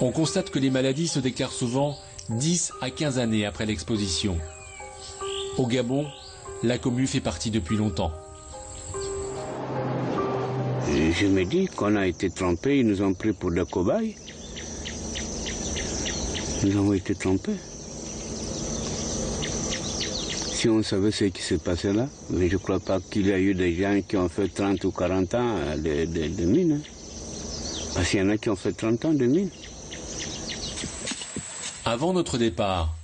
On constate que les maladies se déclarent souvent 10 à 15 années après l'exposition. Au Gabon, la commu fait partie depuis longtemps. Je me dis qu'on a été trompés, ils nous ont pris pour des cobayes. Nous avons été trompés. Si on savait ce qui s'est passé là, mais je ne crois pas qu'il y a eu des gens qui ont fait 30 ou 40 ans de mines. Parce qu'il y en a qui ont fait 30 ans de mines. Avant notre départ,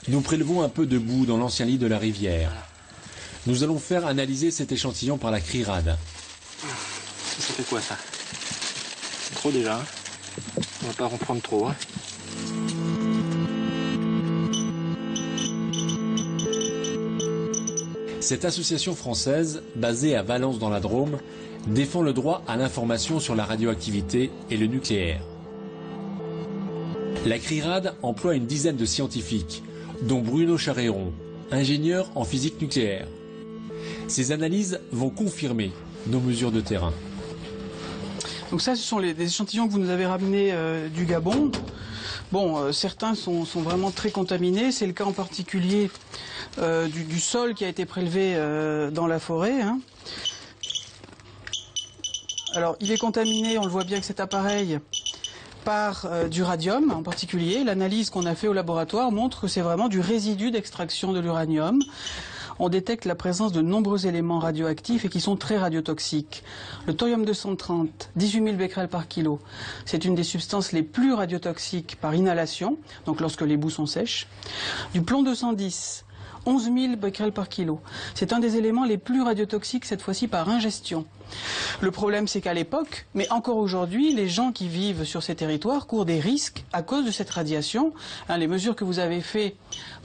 nous prélevons un peu de boue dans l'ancien lit de la rivière. Nous allons faire analyser cet échantillon par la CRIRAD. Ça fait quoi ça? C'est trop déjà. Hein, on va pas en prendre trop. Hein. Cette association française, basée à Valence dans la Drôme, défend le droit à l'information sur la radioactivité et le nucléaire. La CRIRAD emploie une dizaine de scientifiques, dont Bruno Charéron, ingénieur en physique nucléaire. Ces analyses vont confirmer nos mesures de terrain. Donc ça, ce sont des échantillons que vous nous avez ramenés du Gabon. Bon, certains sont vraiment très contaminés. C'est le cas en particulier du sol qui a été prélevé dans la forêt. Hein. Alors, il est contaminé, on le voit bien avec cet appareil, par du radium en particulier. L'analyse qu'on a fait au laboratoire montre que c'est vraiment du résidu d'extraction de l'uranium. On détecte la présence de nombreux éléments radioactifs et qui sont très radiotoxiques. Le thorium-230, 18 000 becquerels par kilo, c'est une des substances les plus radiotoxiques par inhalation, donc lorsque les boues sont sèches. Du plomb-210, 11 000 becquerels par kilo. C'est un des éléments les plus radiotoxiques, cette fois-ci par ingestion. Le problème, c'est qu'à l'époque, mais encore aujourd'hui, les gens qui vivent sur ces territoires courent des risques à cause de cette radiation. Hein, les mesures que vous avez faites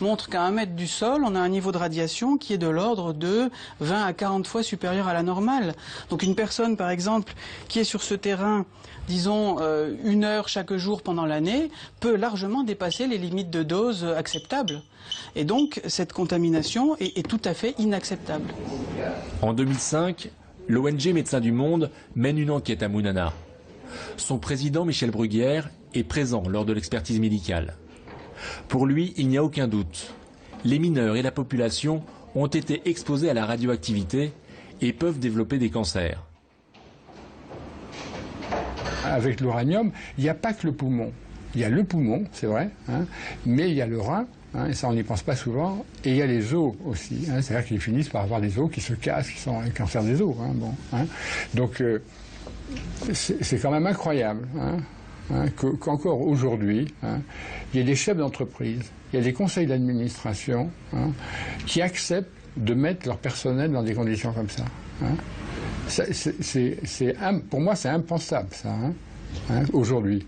montrent qu'à 1 mètre du sol, on a un niveau de radiation qui est de l'ordre de 20 à 40 fois supérieur à la normale. Donc une personne, par exemple, qui est sur ce terrain, disons 1 heure chaque jour pendant l'année, peut largement dépasser les limites de dose acceptables. Et donc, cette contamination est tout à fait inacceptable. En 2005, l'ONG Médecins du Monde mène une enquête à Mounana. Son président, Michel Bruguière, est présent lors de l'expertise médicale. Pour lui, il n'y a aucun doute. Les mineurs et la population ont été exposés à la radioactivité et peuvent développer des cancers. Avec l'uranium, il n'y a pas que le poumon. Il y a le poumon, c'est vrai, hein, mais il y a le rein, hein, et ça on n'y pense pas souvent, et il y a les os aussi. Hein, c'est-à-dire qu'ils finissent par avoir des os qui se cassent, qui sont un cancer des os. Hein, bon, hein. Donc c'est quand même incroyable qu'encore aujourd'hui, hein, il y a des chefs d'entreprise, il y a des conseils d'administration qui acceptent de mettre leur personnel dans des conditions comme ça. Hein. Pour moi, c'est impensable, ça, aujourd'hui.